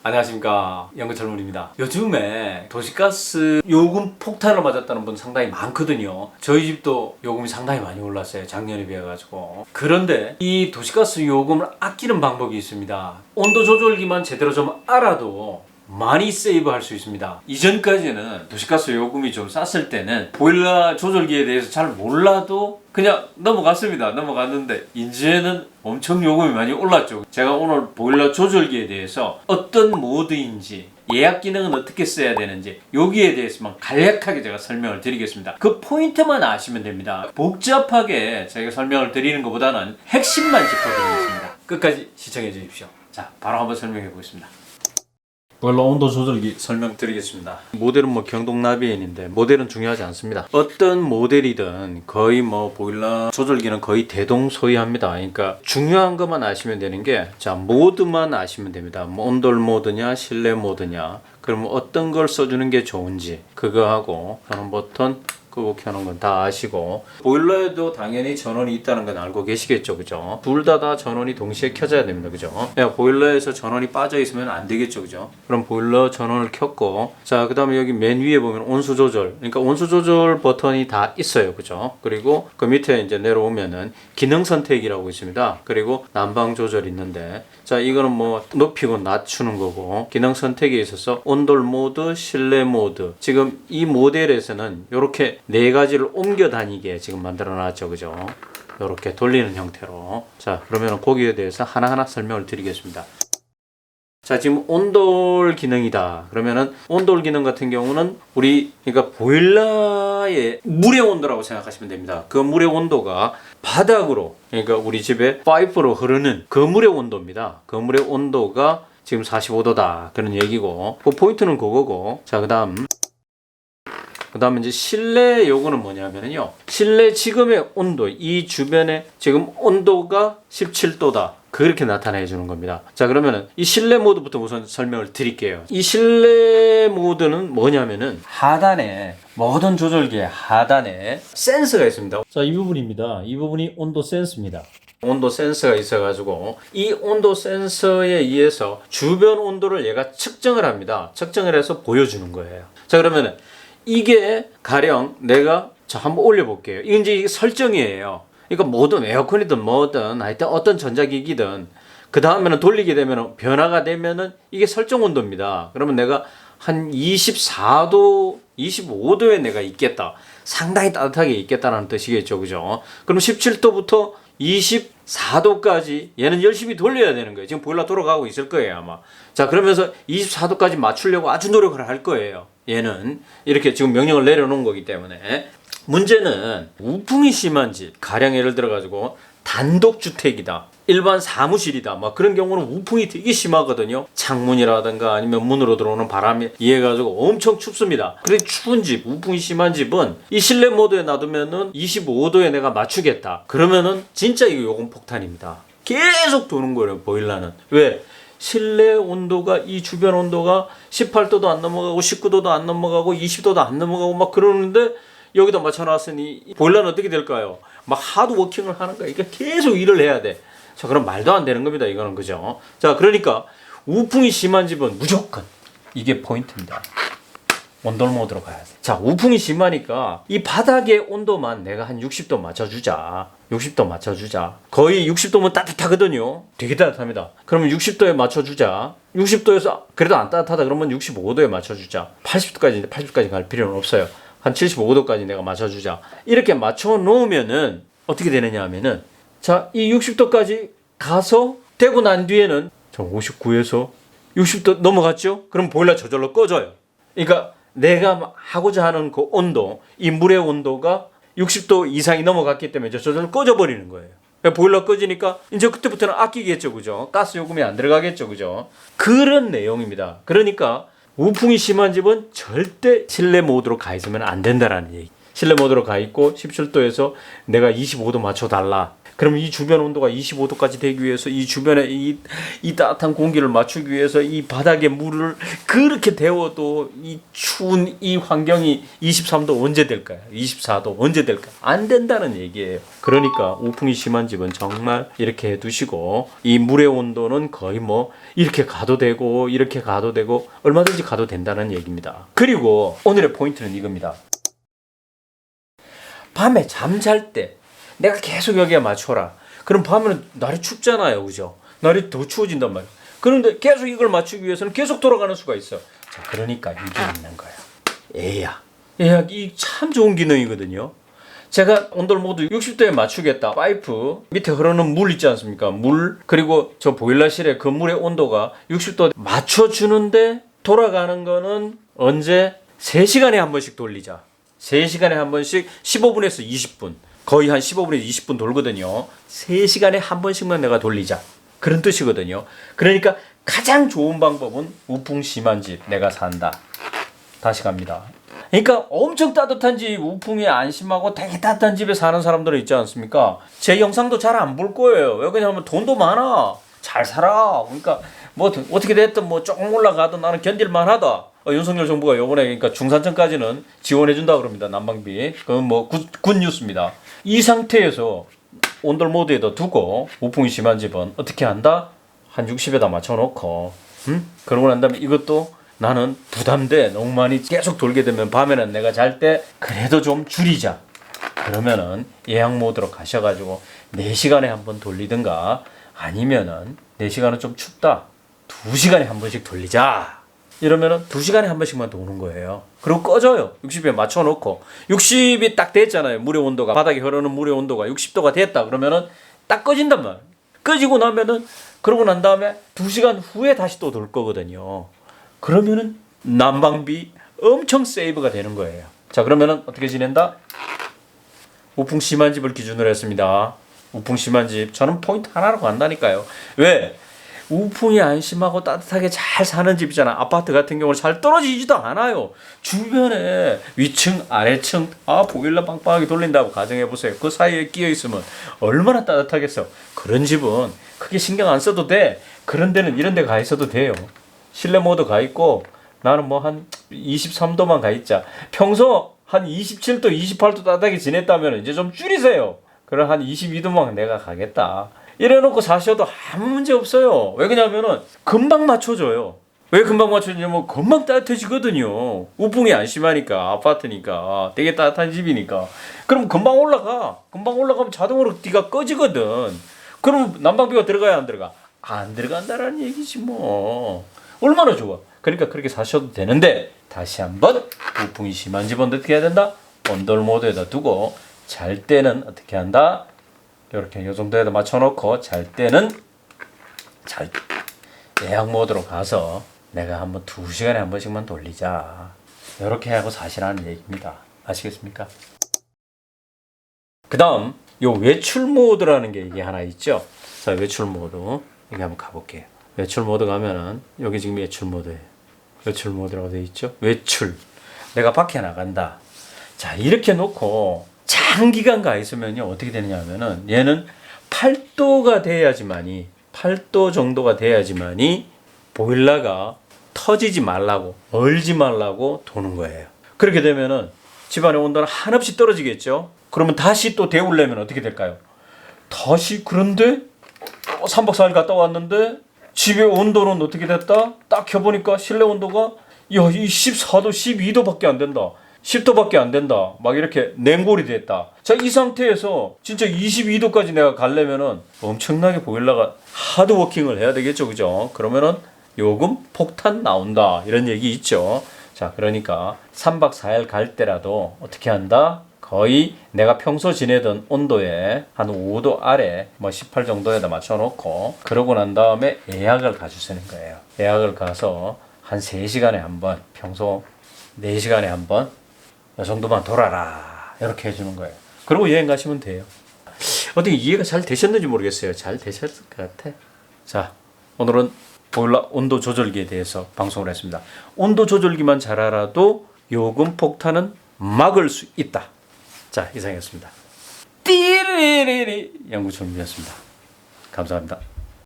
안녕하십니까, 연근철문입니다. 요즘에 도시가스 요금 폭탄을 맞았다는 분 상당히 많거든요. 저희 집도 요금이 상당히 많이 올랐어요, 작년에 비해 가지고. 그런데 이 도시가스 요금을 아끼는 방법이 있습니다. 온도 조절기만 제대로 좀 알아도 많이 세이브할 수 있습니다. 이전까지는 도시가스 요금이 좀 쌌을 때는 보일러 조절기에 대해서 잘 몰라도 그냥 넘어갔는데 이제는 엄청 요금이 많이 올랐죠. 제가 오늘 보일러 조절기에 대해서 어떤 모드인지, 예약 기능은 어떻게 써야 되는지, 여기에 대해서만 간략하게 제가 설명을 드리겠습니다. 그 포인트만 아시면 됩니다. 복잡하게 제가 설명을 드리는 것보다는 핵심만 짚어드리겠습니다. 끝까지 시청해 주십시오. 자, 바로 한번 설명해 보겠습니다. 보일러 온도 조절기 설명드리겠습니다. 모델은 경동 나비엔인데 모델은 중요하지 않습니다. 어떤 모델이든 거의 보일러 조절기는 거의 대동소이합니다. 그러니까 중요한 것만 아시면 되는 게, 자, 모드만 아시면 됩니다. 온돌 모드냐 실내 모드냐, 그러면 어떤 걸 써주는 게 좋은지 그거 하고 전원 버튼 끄고 켜는 건 다 아시고, 보일러에도 당연히 전원이 있다는 건 알고 계시겠죠, 그죠? 둘 다 전원이 동시에 켜져야 됩니다, 그죠? 보일러에서 전원이 빠져 있으면 안 되겠죠, 그죠? 그럼 보일러 전원을 켰고, 자, 그 다음에 여기 맨 위에 보면 온수 조절, 그러니까 온수 조절 버튼이 다 있어요, 그죠? 그리고 그 밑에 이제 내려오면은 기능 선택이라고 있습니다. 그리고 난방 조절 있는데, 자, 이거는 높이고 낮추는 거고, 기능 선택에 있어서 온돌 모드, 실내 모드. 지금 이 모델에서는 이렇게 네 가지를 옮겨 다니게 지금 만들어 놨죠, 그죠? 이렇게 돌리는 형태로. 자, 그러면 거기에 대해서 하나하나 설명을 드리겠습니다. 자, 지금 온돌 기능이다. 그러면은 온돌 기능 같은 경우는 그러니까 보일러의 물의 온도라고 생각하시면 됩니다. 그 물의 온도가 바닥으로, 그러니까 우리 집에 파이프로 흐르는 그 물의 온도입니다. 그 물의 온도가 지금 45도다. 그런 얘기고, 그 포인트는 그거고. 자, 그 다음에 이제 실내 요거는 뭐냐면요, 실내 지금의 온도, 이 주변에 지금 온도가 17도다. 그렇게 나타내 주는 겁니다. 자, 그러면은 이 실내 모드부터 우선 설명을 드릴게요. 이 실내 모드는 뭐냐면은 하단에, 모든 조절기의 하단에 센서가 있습니다. 자, 이 부분입니다. 이 부분이 온도 센서입니다. 온도 센서가 있어가지고 이 온도 센서에 의해서 주변 온도를 얘가 측정을 합니다. 측정을 해서 보여주는 거예요. 자, 그러면은 이게 가령 내가, 자, 한번 올려볼게요. 이게 설정이에요. 그러니까 뭐든 에어컨이든 뭐든 하여튼 어떤 전자기기든 그 다음에는 돌리게 되면 변화가 되면은 이게 설정 온도입니다. 그러면 내가 한 24도, 25도에 내가 있겠다. 상당히 따뜻하게 있겠다는 뜻이겠죠, 그죠? 그럼 17도부터 24도까지 얘는 열심히 돌려야 되는 거예요. 지금 보일러 돌아가고 있을 거예요, 아마. 자, 그러면서 24도까지 맞추려고 아주 노력을 할 거예요. 얘는 이렇게 지금 명령을 내려놓은 거기 때문에. 문제는 우풍이 심한 집, 가령 예를 들어 가지고 단독주택이다, 일반 사무실이다, 그런 경우는 우풍이 되게 심하거든요. 창문이라든가 아니면 문으로 들어오는 바람에 의해 가지고 엄청 춥습니다. 그래, 추운 집, 우풍이 심한 집은 이 실내 모드에 놔두면은 25도에 내가 맞추겠다. 그러면은 진짜 이거 요금 폭탄입니다. 계속 도는 거예요, 보일러는. 왜? 실내 온도가, 이 주변 온도가 18도도 안 넘어가고 19도도 안 넘어가고 20도도 안 넘어가고 그러는데 여기다 맞춰놨으니 보일러는 어떻게 될까요? 하드 워킹을 하는 거야. 이게 계속 일을 해야 돼. 자, 그럼 말도 안 되는 겁니다, 이거는, 그죠? 자, 그러니까 우풍이 심한 집은 무조건 이게 포인트입니다. 온돌 모드로 가야 돼. 자, 우풍이 심하니까 이 바닥의 온도만 내가 한 60도 맞춰주자. 60도 맞춰주자. 거의 60도면 따뜻하거든요. 되게 따뜻합니다. 그러면 60도에 맞춰주자. 60도에서 그래도 안 따뜻하다 그러면 65도에 맞춰주자. 80도까지 갈 필요는 없어요. 한 75도까지 내가 맞춰주자. 이렇게 맞춰 놓으면은 어떻게 되느냐 하면은, 자, 이 60도까지 가서 되고 난 뒤에는, 자, 59에서 60도 넘어갔죠? 그럼 보일러 저절로 꺼져요. 그러니까 내가 하고자 하는 그 온도, 이 물의 온도가 60도 이상이 넘어갔기 때문에 저절로 꺼져버리는 거예요. 보일러 꺼지니까 이제 그때부터는 아끼겠죠, 그죠? 가스 요금이 안 들어가겠죠, 그죠? 그런 내용입니다. 그러니까 우풍이 심한 집은 절대 실내 모드로 가 있으면 안 된다라는 얘기. 실내 모드로 가 있고 17도에서 내가 25도 맞춰달라. 그럼 이 주변 온도가 25도까지 되기 위해서 이 주변에 이 따뜻한 공기를 맞추기 위해서 이 바닥에 물을 그렇게 데워도 이 추운 이 환경이 23도 언제 될까요? 24도 언제 될까요? 안 된다는 얘기예요. 그러니까 우풍이 심한 집은 정말 이렇게 해두시고 이 물의 온도는 거의 뭐 이렇게 가도 되고 이렇게 가도 되고 얼마든지 가도 된다는 얘기입니다. 그리고 오늘의 포인트는 이겁니다. 밤에 잠잘 때 내가 계속 여기에 맞춰라. 그럼 밤에는 날이 춥잖아요. 그죠? 날이 더 추워진단 말이에요. 그런데 계속 이걸 맞추기 위해서는 계속 돌아가는 수가 있어. 자, 그러니까 이게 있는 거예요. 예약. 예약이 참 좋은 기능이거든요. 제가 온도를 모두 60도에 맞추겠다. 파이프 밑에 흐르는 물 있지 않습니까? 물 그리고 저 보일러실에 그 물의 온도가 60도 맞춰주는데 돌아가는 거는 언제? 3시간에 한 번씩 돌리자. 3시간에 한 번씩 15분에서 20분. 거의 한 15분에서 20분 돌거든요. 3시간에 한 번씩만 내가 돌리자. 그런 뜻이거든요. 그러니까 가장 좋은 방법은 우풍 심한 집 내가 산다. 다시 갑니다. 그러니까 엄청 따뜻한 집, 우풍이 안 심하고 되게 따뜻한 집에 사는 사람들은 있지 않습니까? 제 영상도 잘 안 볼 거예요. 왜 그러냐면 돈도 많아. 잘 살아. 그러니까 뭐 어떻게 됐든 뭐 조금 올라가도 나는 견딜만 하다. 윤석열 정부가 요번에 그러니까 중산층까지는 지원해준다 그럽니다. 난방비. 그건 뭐 굿 뉴스입니다. 이 상태에서 온돌 모드에다 두고 우풍이 심한 집은 어떻게 한다? 한 60에다 맞춰놓고 그러고 난 다음에 이것도 나는 부담돼. 너무 많이 계속 돌게 되면 밤에는 내가 잘 때 그래도 좀 줄이자. 그러면은 예약 모드로 가셔가지고 4시간에 한 번 돌리든가 아니면은 4시간은 좀 춥다. 2시간에 한 번씩 돌리자. 이러면은 2시간에 한 번씩만 도는 거예요. 그리고 꺼져요. 60에 맞춰놓고 60이 딱 됐잖아요. 물의 온도가 바닥에 흐르는 물의 온도가 60도가 됐다. 그러면은 딱 꺼진단 말이에요. 꺼지고 나면은 그러고 난 다음에 2시간 후에 다시 또 돌 거거든요. 그러면은 난방비 엄청 세이브가 되는 거예요. 자, 그러면은 어떻게 지낸다? 우풍 심한 집을 기준으로 했습니다. 우풍 심한 집 저는 포인트 하나로 간다니까요. 왜? 우풍이 안 심하고 따뜻하게 잘 사는 집이잖아. 아파트 같은 경우는 잘 떨어지지도 않아요. 주변에 위층, 아래층 보일러 빵빵하게 돌린다고 가정해보세요. 그 사이에 끼어있으면 얼마나 따뜻하겠어. 그런 집은 크게 신경 안 써도 돼. 그런 데는 이런 데 가 있어도 돼요. 실내 모드 가 있고 나는 뭐 한 23도만 가 있자. 평소 한 27도, 28도 따뜻하게 지냈다면 이제 좀 줄이세요. 그럼 한 22도만 내가 가겠다. 이래놓고 사셔도 아무 문제 없어요. 왜 그러냐면은 금방 맞춰줘요. 왜 금방 맞춰주냐면 금방 따뜻해지거든요. 우풍이 안 심하니까 아파트니까 되게 따뜻한 집이니까. 그럼 금방 올라가. 금방 올라가면 자동으로 뒤가 꺼지거든. 그럼 난방비가 들어가야 안 들어가? 안 들어간다라는 얘기지 뭐. 얼마나 좋아. 그러니까 그렇게 사셔도 되는데 다시 한번 우풍이 심한 집은 어떻게 해야 된다? 온돌 모드에다 두고 잘 때는 어떻게 한다? 이렇게 이 정도에다 맞춰놓고 잘 때는 예약 모드로 가서 내가 한번 2시간에 한 번씩만 돌리자. 이렇게 하고 사시라는 얘기입니다. 아시겠습니까? 그 다음 요 외출 모드라는 게 이게 하나 있죠. 자, 외출 모드 여기 한번 가볼게요. 외출 모드 가면은 여기 지금 외출 모드예요. 외출 모드라고 되어 있죠. 외출. 내가 밖에 나간다. 자, 이렇게 놓고 장기간 가 있으면요 어떻게 되느냐면은 얘는 8도가 돼야지만이 8도 정도가 돼야지만이 보일러가 터지지 말라고 얼지 말라고 도는 거예요. 그렇게 되면은 집안의 온도는 한없이 떨어지겠죠. 그러면 다시 또 데우려면 어떻게 될까요? 다시 그런데 3박 4일 갔다 왔는데 집의 온도는 어떻게 됐다? 딱 켜보니까 실내 온도가 이 14도 12도밖에 안 된다. 10도밖에 안 된다. 막 이렇게 냉골이 됐다. 자, 이 상태에서 진짜 22도까지 내가 가려면은 엄청나게 보일러가 하드워킹을 해야 되겠죠. 그죠? 그러면은 요금 폭탄 나온다. 이런 얘기 있죠. 자, 그러니까 3박 4일 갈 때라도 어떻게 한다? 거의 내가 평소 지내던 온도에 한 5도 아래 뭐 18 정도에다 맞춰놓고 그러고 난 다음에 예약을 가주시는 거예요. 예약을 가서 한 3시간에 한 번, 평소 4시간에 한 번 이 정도만 돌아라 이렇게 해주는 거예요. 그리고 여행 가시면 돼요. 어떻게 이해가 잘 되셨는지 모르겠어요. 잘 되셨을 것 같아. 자, 오늘은 보일러 온도 조절기에 대해서 방송을 했습니다. 온도 조절기만 잘 알아도 요금 폭탄은 막을 수 있다. 자, 이상이었습니다. 띠리리리 양구철이었습니다. 감사합니다.